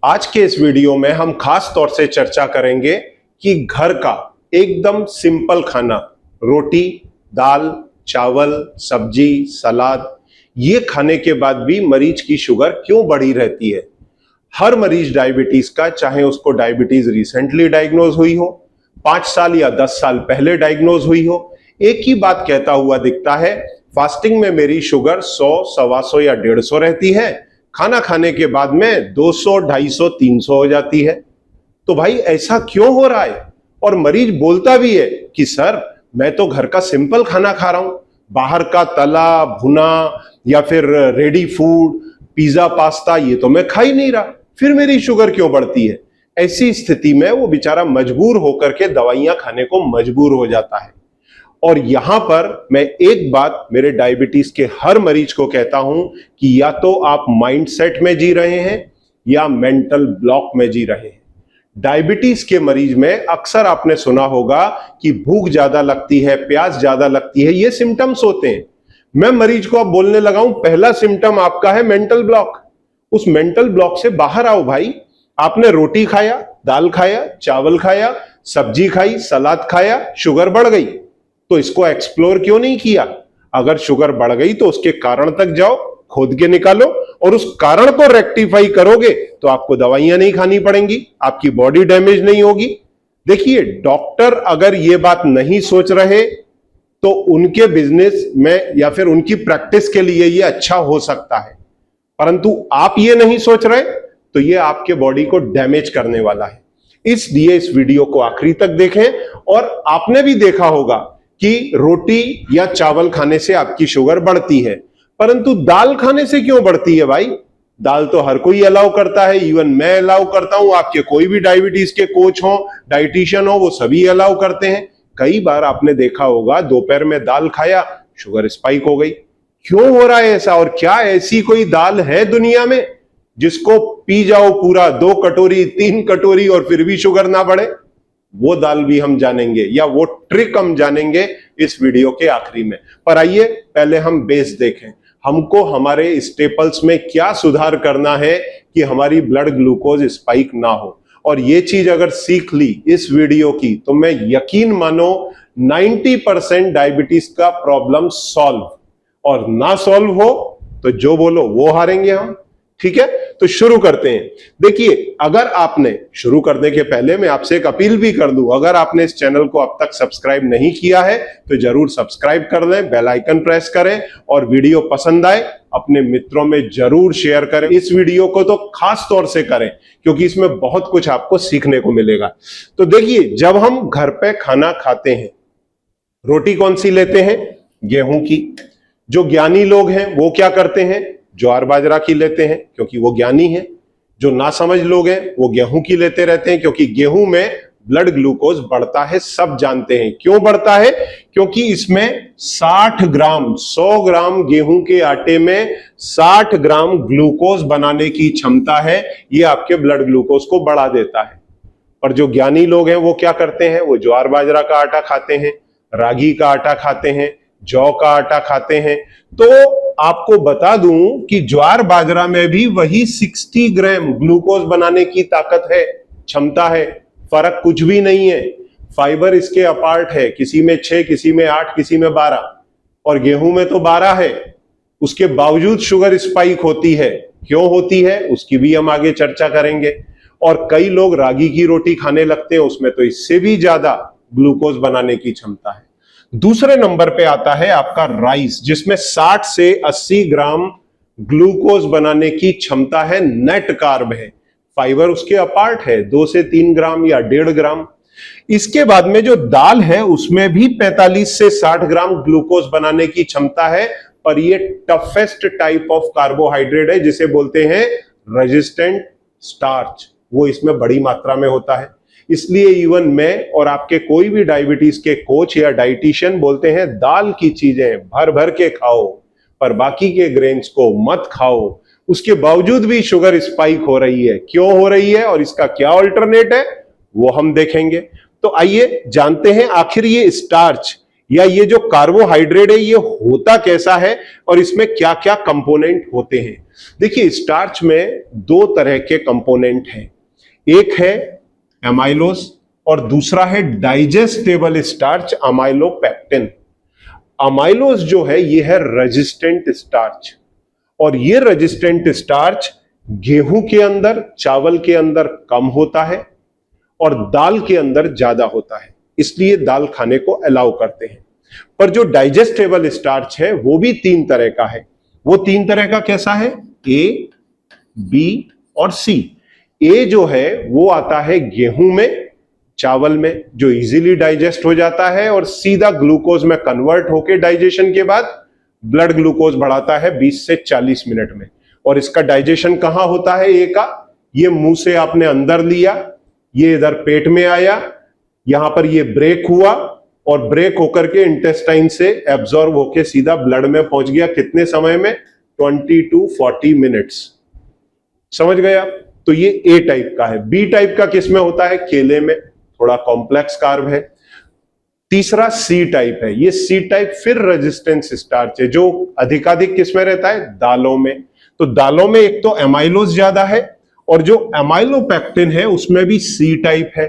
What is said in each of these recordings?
आज के इस वीडियो में हम खास तौर से चर्चा करेंगे कि घर का एकदम सिंपल खाना, रोटी, दाल, चावल, सब्जी, सलाद, ये खाने के बाद भी मरीज की शुगर क्यों बढ़ी रहती है। हर मरीज डायबिटीज का, चाहे उसको डायबिटीज रिसेंटली डायग्नोज हुई हो, 5 साल या 10 साल पहले डायग्नोज हुई हो, एक ही बात कहता हुआ दिखता है, फास्टिंग में मेरी शुगर 100, 125 या 150 रहती है, खाना खाने के बाद में 200, 250, 300 हो जाती है। तो भाई ऐसा क्यों हो रहा है? और मरीज बोलता भी है कि सर मैं तो घर का सिंपल खाना खा रहा हूं, बाहर का तला भुना या फिर रेडी फूड, पिज्जा, पास्ता, ये तो मैं खा ही नहीं रहा, फिर मेरी शुगर क्यों बढ़ती है? ऐसी स्थिति में वो बेचारा मजबूर होकर के दवाइयां खाने को मजबूर हो जाता है। और यहां पर मैं एक बात मेरे डायबिटीज के हर मरीज को कहता हूं कि या तो आप माइंडसेट में जी रहे हैं या मेंटल ब्लॉक में जी रहे हैं। डायबिटीज के मरीज में अक्सर आपने सुना होगा कि भूख ज्यादा लगती है, प्यास ज्यादा लगती है, ये सिम्टम्स होते हैं। मैं मरीज को अब बोलने लगा हूं, पहला सिम्टम आपका है मेंटल ब्लॉक। उस मेंटल ब्लॉक से बाहर आओ भाई। आपने रोटी खाया, दाल खाया, चावल खाया, सब्जी खाई, सलाद खाया, शुगर बढ़ गई, तो इसको एक्सप्लोर क्यों नहीं किया? अगर शुगर बढ़ गई तो उसके कारण तक जाओ, खोद के निकालो, और उस कारण को रेक्टिफाई करोगे तो आपको दवाइयां नहीं खानी पड़ेंगी, आपकी बॉडी डैमेज नहीं होगी। देखिए, डॉक्टर अगर ये बात नहीं सोच रहे तो उनके बिजनेस में या फिर उनकी प्रैक्टिस के लिए ये अच्छा हो सकता है, परंतु आप ये नहीं सोच रहे तो ये आपके बॉडी को डैमेज करने वाला है। इसलिए इस वीडियो को आखिरी तक देखें। और आपने भी देखा होगा कि रोटी या चावल खाने से आपकी शुगर बढ़ती है, परंतु दाल खाने से क्यों बढ़ती है भाई? दाल तो हर कोई अलाउ करता है, इवन मैं अलाउ करता हूं, आपके कोई भी डायबिटीज के कोच हो, डाइटिशियन हो, वो सभी अलाउ करते हैं। कई बार आपने देखा होगा दोपहर में दाल खाया, शुगर स्पाइक हो गई। क्यों हो रहा है ऐसा? और क्या ऐसी कोई दाल है दुनिया में जिसको पी जाओ पूरा 2 कटोरी, 3 कटोरी और फिर भी शुगर ना बढ़े? वो दाल भी हम जानेंगे, या वो ट्रिक हम जानेंगे इस वीडियो के आखिरी में। पर आइए पहले हम बेस देखें, हमको हमारे स्टेपल्स में क्या सुधार करना है कि हमारी ब्लड ग्लूकोज स्पाइक ना हो। और ये चीज अगर सीख ली इस वीडियो की तो मैं यकीन मानो 90% डायबिटीज का प्रॉब्लम सॉल्व, और ना सॉल्व हो तो जो बोलो वो हारेंगे हम। ठीक है, तो शुरू करते हैं। देखिए, अगर आपने, शुरू करने के पहले मैं आपसे एक अपील भी कर दूं, अगर आपने इस चैनल को अब तक सब्सक्राइब नहीं किया है तो जरूर सब्सक्राइब कर लें, बेल आइकन प्रेस करें, और वीडियो पसंद आए अपने मित्रों में जरूर शेयर करें। इस वीडियो को तो खास तौर से करें क्योंकि इसमें बहुत कुछ आपको सीखने को मिलेगा। तो देखिए, जब हम घर पे खाना खाते हैं, रोटी कौन सी लेते हैं? गेहूं की। जो ज्ञानी लोग हैं वो क्या करते हैं? ज्वार बाजरा की लेते हैं क्योंकि वो ज्ञानी है। जो नासमझ लोग हैं वो गेहूं की लेते रहते हैं क्योंकि गेहूं में ब्लड ग्लूकोज बढ़ता है, सब जानते हैं। क्यों बढ़ता है? क्योंकि इसमें 60 ग्राम, 100 ग्राम गेहूं के आटे में 60 ग्राम ग्लूकोज बनाने की क्षमता है। ये आपके ब्लड ग्लूकोज को बढ़ा देता है। पर जो ज्ञानी लोग हैं वो क्या करते हैं? वो ज्वार बाजरा का आटा खाते हैं, रागी का आटा खाते हैं, जौ का आटा खाते हैं। तो आपको बता दूं कि ज्वार बाजरा में भी वही 60 ग्राम ग्लूकोज बनाने की ताकत है, क्षमता है, फर्क कुछ भी नहीं है। फाइबर इसके अपार्ट है, किसी में 6, किसी में 8, किसी में 12, और गेहूं में तो 12 है। उसके बावजूद शुगर स्पाइक होती है। क्यों होती है उसकी भी हम आगे चर्चा करेंगे। और कई लोग रागी की रोटी खाने लगते हैं, उसमें तो इससे भी ज्यादा ग्लूकोज बनाने की क्षमता है। दूसरे नंबर पे आता है आपका राइस, जिसमें 60 से 80 ग्राम ग्लूकोज बनाने की क्षमता है, नेट कार्ब है। फाइबर उसके अपार्ट है, 2 से 3 ग्राम या 1.5 ग्राम। इसके बाद में जो दाल है उसमें भी 45 से 60 ग्राम ग्लूकोज बनाने की क्षमता है, पर यह टफेस्ट टाइप ऑफ कार्बोहाइड्रेट है जिसे बोलते हैं रेजिस्टेंट स्टार्च, वो इसमें बड़ी मात्रा में होता है। इसलिए इवन मैं और आपके कोई भी डायबिटीज के कोच या डाइटिशियन बोलते हैं दाल की चीजें भर भर के खाओ, पर बाकी के ग्रेन्स को मत खाओ। उसके बावजूद भी शुगर स्पाइक हो रही है। क्यों हो रही है और इसका क्या अल्टरनेट है वो हम देखेंगे। तो आइए जानते हैं आखिर ये स्टार्च या ये जो कार्बोहाइड्रेट है ये होता कैसा है और इसमें क्या क्या कंपोनेंट होते हैं। देखिए, स्टार्च में दो तरह के कंपोनेंट हैं, एक है एमाइलोज और दूसरा है डाइजेस्टेबल स्टार्च अमाइलोपेक्टिन। अमाइलोज जो है ये है रेजिस्टेंट स्टार्च, और ये रेजिस्टेंट स्टार्च गेहूं के अंदर, चावल के अंदर कम होता है और दाल के अंदर ज्यादा होता है, इसलिए दाल खाने को अलाउ करते हैं। पर जो डाइजेस्टेबल स्टार्च है वो भी तीन तरह का है। वो तीन तरह का कैसा है? ए, बी और सी। ए जो है वो आता है गेहूं में, चावल में, जो इजीली डाइजेस्ट हो जाता है और सीधा ग्लूकोज में कन्वर्ट होकर डाइजेशन के बाद ब्लड ग्लूकोज बढ़ाता है 20 से 40 मिनट में। और इसका डाइजेशन कहां होता है? ए का, ये मुंह से आपने अंदर लिया, ये इधर पेट में आया, यहां पर ये ब्रेक हुआ और ब्रेक होकर के इंटेस्टाइन से एब्जॉर्ब होकर सीधा ब्लड में पहुंच गया। कितने समय में? 20 to 40 मिनट्स। समझ गए आप? तो ये ए टाइप का है। बी टाइप का किस में होता है? केले में, थोड़ा कॉम्प्लेक्स कार्ब है। तीसरा सी टाइप है। ये सी टाइप फिर रेजिस्टेंस स्टार्च है, जो अधिकाधिक किस में रहता है? दालों में। तो दालों में एक तो एमाइलोज ज्यादा है और जो एमाइलोपेक्टिन है उसमें भी सी टाइप है,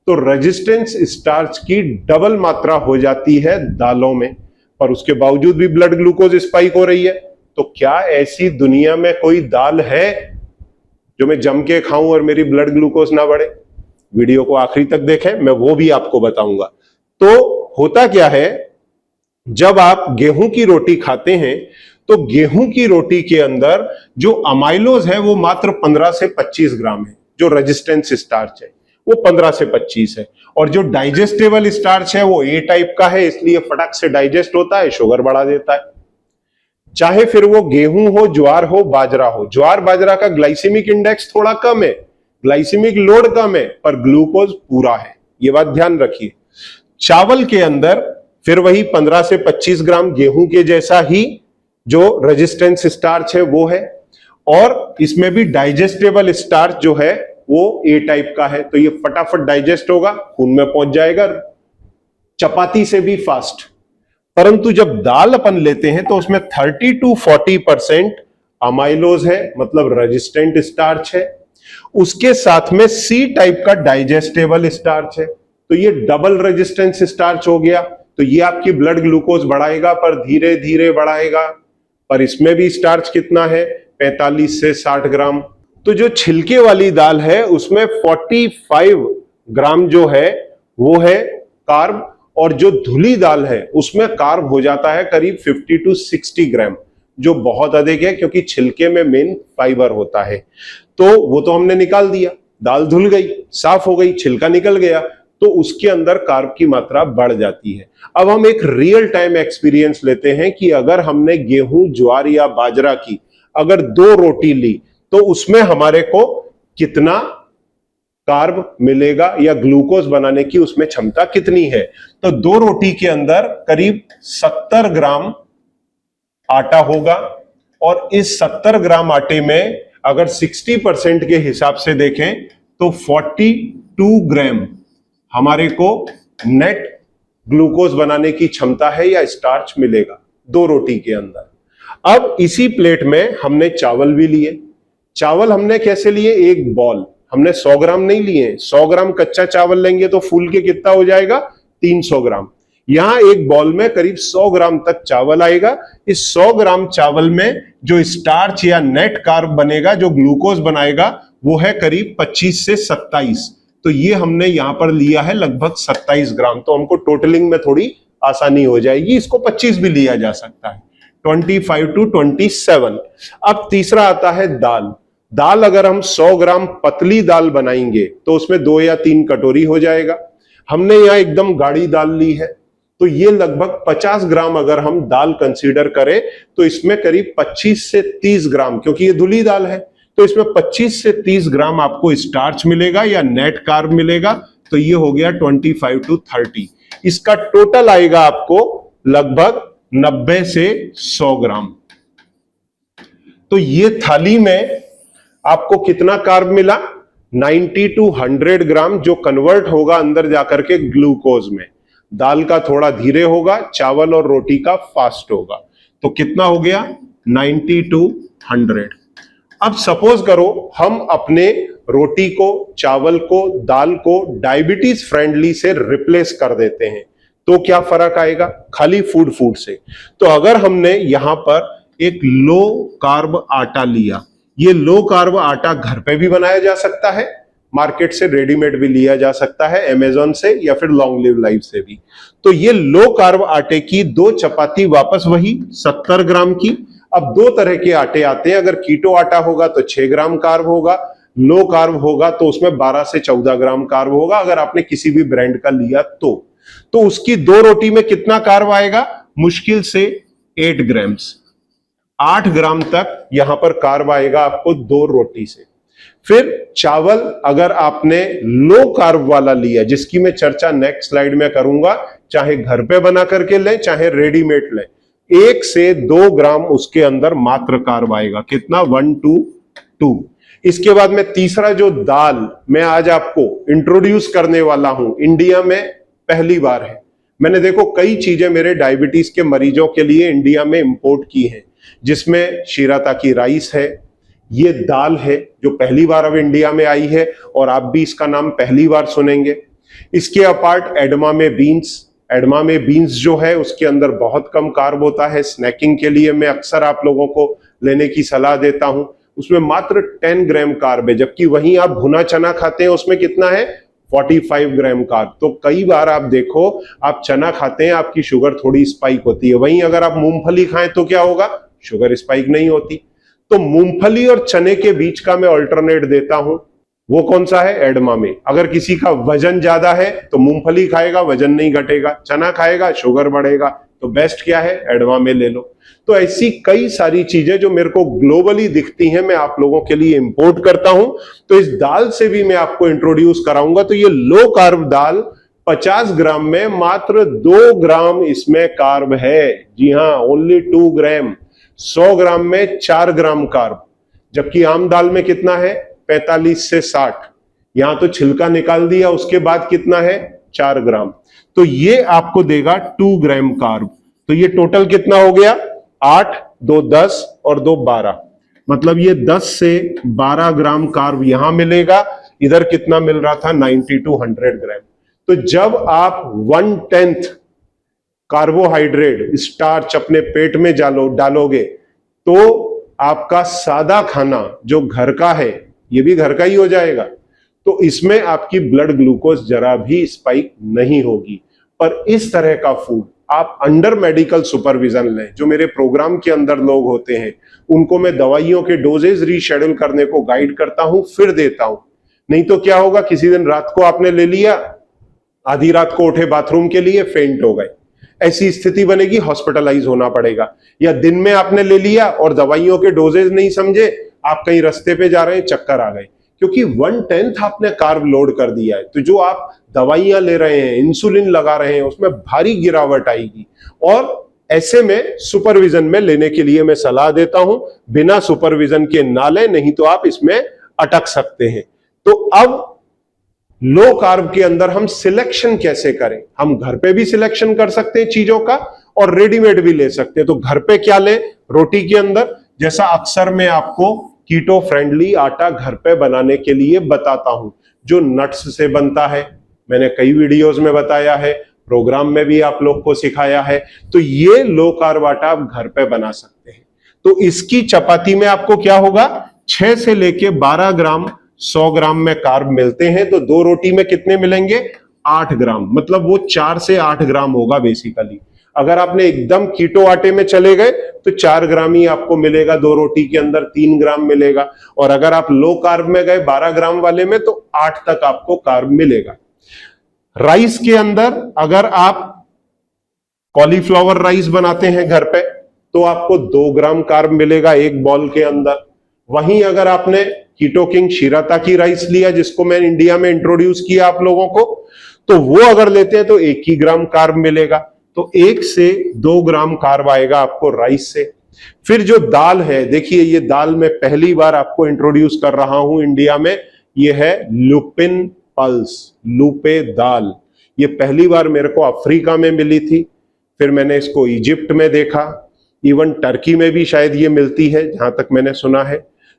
तो रेजिस्टेंस स्टार्च की डबल मात्रा हो जाती है दालों में, पर उसके बावजूद भी ब्लड ग्लूकोज स्पाइक हो रही है। तो क्या ऐसी दुनिया में कोई दाल है जो मैं जम के खाऊं और मेरी ब्लड ग्लूकोज ना बढ़े? वीडियो को आखिरी तक देखें, मैं वो भी आपको बताऊंगा। तो होता क्या है, जब आप गेहूं की रोटी खाते हैं तो गेहूं की रोटी के अंदर जो अमाइलोज है वो मात्र 15 से 25 ग्राम है, जो रेजिस्टेंस स्टार्च है वो 15 से 25 है, और जो डाइजेस्टेबल स्टार्च है वो ए टाइप का है, इसलिए फटक से डाइजेस्ट होता है, शुगर बढ़ा देता है। चाहे फिर वो गेहूं हो, ज्वार हो, बाजरा हो। ज्वार बाजरा का ग्लाइसेमिक इंडेक्स थोड़ा कम है, ग्लाइसेमिक लोड कम है, पर ग्लूकोज पूरा है, ये बात ध्यान रखिए। चावल के अंदर फिर वही 15 से 25 ग्राम गेहूं के जैसा ही जो रेजिस्टेंस स्टार्च है वो है, और इसमें भी डाइजेस्टेबल स्टार्च जो है वो ए टाइप का है, तो ये फटाफट डाइजेस्ट होगा, खून में पहुंच जाएगा, चपाती से भी फास्ट। परंतु जब दाल अपन लेते हैं तो उसमें 30 to 40% अमाइलोज है, मतलब रेजिस्टेंट स्टार्च है, उसके साथ में सी टाइप का डाइजेस्टेबल स्टार्च है, तो ये डबल रेजिस्टेंस स्टार्च हो गया। तो ये आपकी ब्लड ग्लूकोज बढ़ाएगा, पर धीरे धीरे बढ़ाएगा। पर इसमें भी स्टार्च कितना है? 45 से 60 ग्राम। तो जो छिलके वाली दाल है उसमें 45 ग्राम जो है वो है कार्ब, और जो धुली दाल है उसमें कार्ब हो जाता है करीब 50 to 60 ग्राम, जो बहुत अधिक है क्योंकि छिलके में मेन फाइबर होता है। तो वो तो हमने निकाल दिया, दाल धुल गई, साफ हो गई, छिलका निकल गया, तो उसके अंदर कार्ब की मात्रा बढ़ जाती है। अब हम एक रियल टाइम एक्सपीरियंस लेते हैं कि अगर हमने गेहूं, ज्वार या बाजरा की अगर 2 रोटी ली तो उसमें हमारे को कितना कार्ब मिलेगा या ग्लूकोज बनाने की उसमें क्षमता कितनी है। तो 2 रोटी के अंदर करीब 70 ग्राम आटा होगा, और इस 70 ग्राम आटे में अगर 60% के हिसाब से देखें तो 42 ग्राम हमारे को नेट ग्लूकोज बनाने की क्षमता है या स्टार्च मिलेगा 2 रोटी के अंदर। अब इसी प्लेट में हमने चावल भी लिए। चावल हमने कैसे लिए? एक बॉल, हमने 100 ग्राम नहीं लिए, 100 ग्राम कच्चा चावल लेंगे तो फूल के कितना हो जाएगा? 300 ग्राम। यहां एक बॉल में करीब 100 ग्राम तक चावल आएगा। इस 100 ग्राम चावल में जो स्टार्च या नेट कार्ब बनेगा, जो ग्लूकोज बनाएगा, वो है करीब 25 से 27। तो ये हमने यहां पर लिया है लगभग 27 ग्राम, तो हमको टोटलिंग में थोड़ी आसानी हो जाएगी। इसको 25 भी लिया जा सकता है, 25 to 27। अब तीसरा आता है दाल। दाल अगर हम 100 ग्राम पतली दाल बनाएंगे तो उसमें 2 या 3 कटोरी हो जाएगा। हमने यहां एकदम गाढ़ी दाल ली है, तो ये लगभग 50 ग्राम अगर हम दाल कंसीडर करें तो इसमें करीब 25 से 30 ग्राम, क्योंकि ये धुली दाल है, तो इसमें 25 से 30 ग्राम आपको स्टार्च मिलेगा या नेट कार्ब मिलेगा। तो ये हो गया 25 to 30। इसका टोटल आएगा आपको लगभग 90 से 100 ग्राम। तो ये थाली में आपको कितना कार्ब मिला? 90 to 100 ग्राम, जो कन्वर्ट होगा अंदर जाकर के ग्लूकोज में। दाल का थोड़ा धीरे होगा, चावल और रोटी का फास्ट होगा। तो कितना हो गया 90 to 100। अब सपोज करो हम अपने रोटी को, चावल को, दाल को डायबिटीज फ्रेंडली से रिप्लेस कर देते हैं, तो क्या फर्क आएगा खाली फूड से। तो अगर हमने यहां पर एक लो कार्ब आटा लिया, ये लो कार्ब आटा घर पे भी बनाया जा सकता है, मार्केट से रेडीमेड भी लिया जा सकता है, अमेजोन से या फिर लॉन्ग लिव लाइफ से भी। तो ये लो कार्ब आटे की 2 चपाती वापस वही 70 ग्राम की। अब 2 तरह के आटे आते हैं, अगर कीटो आटा होगा तो 6 ग्राम कार्ब होगा, लो कार्ब होगा तो उसमें 12 से 14 ग्राम कार्ब होगा, अगर आपने किसी भी ब्रांड का लिया तो उसकी 2 रोटी में कितना कार्ब आएगा, मुश्किल से 8 ग्राम्स, 8 ग्राम तक यहां पर कार्ब आएगा आपको 2 रोटी से। फिर चावल अगर आपने लो कार्ब वाला लिया, जिसकी मैं चर्चा नेक्स्ट स्लाइड में करूंगा, चाहे घर पे बना करके लें चाहे रेडीमेड लें, 1 से 2 ग्राम उसके अंदर मात्र कार्ब आएगा। कितना 1 to 2। इसके बाद में तीसरा जो दाल मैं आज आपको इंट्रोड्यूस करने वाला हूं, इंडिया में पहली बार है। मैंने देखो कई चीजें मेरे डायबिटीज के मरीजों के लिए इंडिया में इंपोर्ट की हैं, जिसमें शिराता की राइस है, ये दाल है जो पहली बार अब इंडिया में आई है और आप भी इसका नाम पहली बार सुनेंगे। इसके अपार्ट एडमामे बीन्स जो है उसके अंदर बहुत कम कार्ब होता है, स्नैकिंग के लिए मैं अक्सर आप लोगों को लेने की सलाह देता हूं। उसमें मात्र 10 ग्राम कार्ब है, जबकि वहीं आप भुना चना खाते हैं उसमें कितना है 45 ग्राम कार्ब। तो कई बार आप देखो आप चना खाते हैं आपकी शुगर थोड़ी स्पाइक होती है, वहीं अगर आप मूंगफली खाएं तो क्या होगा, शुगर स्पाइक नहीं होती। तो मूंगफली और चने के बीच का मैं अल्टरनेट देता हूं, वो कौन सा है, एडमामे। अगर किसी का वजन ज्यादा है तो मूंगफली खाएगा, वजन नहीं घटेगा, चना खाएगा शुगर बढ़ेगा, तो बेस्ट क्या है, एडमामे ले लो। तो ऐसी कई सारी चीजें जो मेरे को ग्लोबली दिखती हैं मैं आप लोगों के लिए इंपोर्ट करता हूं। तो इस दाल से भी मैं आपको इंट्रोड्यूस कराऊंगा। तो ये लो कार्ब दाल 50 ग्राम में मात्र 2 ग्राम इसमें कार्ब है, जी हां ओनली 2 ग्राम। 100 ग्राम में 4 ग्राम कार्ब, जबकि आम दाल में कितना है 45 से 60। यहां तो छिलका निकाल दिया, उसके बाद कितना है 4 ग्राम। तो ये आपको देगा 2 ग्राम कार्ब। तो ये टोटल कितना हो गया 8, 2 10 और 2 12, मतलब ये 10 से 12 ग्राम कार्ब यहां मिलेगा। इधर कितना मिल रहा था 90 to 100 ग्राम। तो जब आप 1/10 कार्बोहाइड्रेट स्टार्च अपने पेट में डालोगे तो आपका सादा खाना जो घर का है ये भी घर का ही हो जाएगा। तो इसमें आपकी ब्लड ग्लूकोज जरा भी स्पाइक नहीं होगी। पर इस तरह का फूड आप अंडर मेडिकल सुपरविजन लें। जो मेरे प्रोग्राम के अंदर लोग होते हैं उनको मैं दवाइयों के डोजेज रीशेड्यूल करने को गाइड करता हूं, फिर देता हूं। नहीं तो क्या होगा, किसी दिन रात को आपने ले लिया, आधी रात को उठे बाथरूम के लिए, फेंट हो गए, ऐसी स्थिति बनेगी, हॉस्पिटलाइज होना पड़ेगा। या दिन में आपने ले लिया और दवाइयों के डोजेज नहीं समझे, आप कहीं रास्ते पे जा रहे हैं, चक्कर आ गए, क्योंकि 1/10 आपने कार्ब लोड कर दिया है। तो जो आप दवाइयां ले रहे हैं, इंसुलिन लगा रहे हैं, उसमें भारी गिरावट आएगी। और ऐसे में सुपरविजन में लेने के लिए मैं सलाह देता हूं, बिना सुपरविजन के ना लें, नहीं तो आप इसमें अटक सकते हैं। तो अब लो कार्ब के अंदर हम सिलेक्शन कैसे करें, हम घर पे भी सिलेक्शन कर सकते हैं चीजों का और रेडीमेड भी ले सकते हैं। तो घर पे क्या लें, रोटी के अंदर जैसा अक्सर मैं आपको कीटो फ्रेंडली आटा घर पे बनाने के लिए बताता हूं, जो नट्स से बनता है। मैंने कई वीडियोस में बताया है, प्रोग्राम में भी आप लोग को सिखाया है। तो ये लो कार्ब आटा आप घर पे बना सकते हैं। तो इसकी चपाती में आपको क्या होगा, 6 से लेके 12 ग्राम 100 ग्राम में कार्ब मिलते हैं। तो 2 रोटी में कितने मिलेंगे, 8 ग्राम, मतलब वो 4 से 8 ग्राम होगा बेसिकली। अगर आपने एकदम कीटो आटे में चले गए तो 4 ग्राम ही आपको मिलेगा, 2 रोटी के अंदर 3 ग्राम मिलेगा। और अगर आप लो कार्ब में गए 12 ग्राम वाले में तो 8 तक आपको कार्ब मिलेगा। राइस के अंदर अगर आप कॉलीफ्लावर राइस बनाते हैं घर पे तो आपको 2 ग्राम कार्ब मिलेगा एक बॉल के अंदर। वहीं अगर आपने कीटो किंग शिराता की राइस लिया, जिसको मैं इंडिया में इंट्रोड्यूस किया आप लोगों को, तो वो अगर लेते हैं तो 1 ही ग्राम कार्ब मिलेगा। तो 1 से 2 ग्राम कार्ब आएगा आपको राइस से। फिर जो दाल है, देखिए ये दाल मैं पहली बार आपको इंट्रोड्यूस कर रहा हूं इंडिया में, ये है लुपिन पल्स, लूपे दाल। ये पहली बार मेरे को अफ्रीका में मिली थी, फिर मैंने इसको इजिप्ट में देखा, इवन टर्की में भी शायद ये मिलती है जहां तक मैंने सुना है।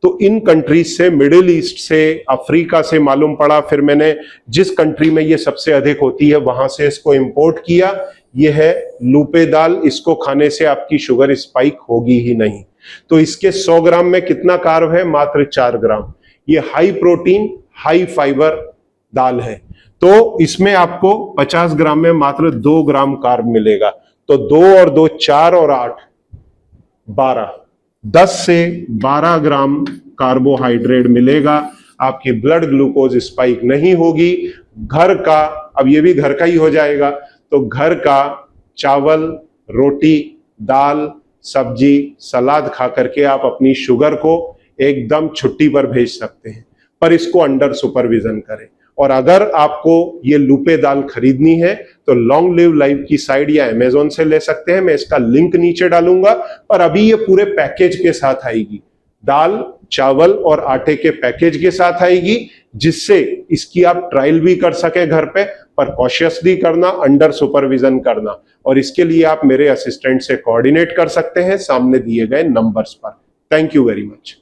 तो इन कंट्रीज से, मिडिल ईस्ट से, अफ्रीका से मालूम पड़ा, फिर मैंने जिस कंट्री में ये सबसे अधिक होती है वहां से इसको इंपोर्ट किया। ये है लूपे दाल, इसको खाने से आपकी शुगर स्पाइक होगी ही नहीं। तो इसके 100 ग्राम में कितना कार्ब है? मात्र 4 ग्राम। ये हाई प्रोटीन हाई फाइबर दाल है, तो इसमें आपको 50 ग्राम में मात्र 2 ग्राम कार्ब मिलेगा। तो 2 और 2 4 और 8 12, 10 से 12 ग्राम कार्बोहाइड्रेट मिलेगा। आपकी ब्लड ग्लूकोज स्पाइक नहीं होगी। घर का, अब ये भी घर का ही हो जाएगा, तो घर का चावल, रोटी, दाल, सब्जी, सलाद खा करके आप अपनी शुगर को एकदम छुट्टी पर भेज सकते हैं, पर इसको अंडर सुपरविजन करें। और अगर आपको ये लूपे दाल खरीदनी है तो लॉन्ग लिव लाइफ की साइट या अमेजोन से ले सकते हैं, मैं इसका लिंक नीचे डालूंगा। पर अभी ये पूरे पैकेज के साथ आएगी, दाल, चावल और आटे के पैकेज के साथ आएगी, जिससे इसकी आप ट्रायल भी कर सके घर पे, पर कॉशियसली करना, अंडर सुपरविजन करना। और इसके लिए आप मेरे असिस्टेंट से कोऑर्डिनेट कर सकते हैं सामने दिए गए नंबर्स पर। Thank you very much.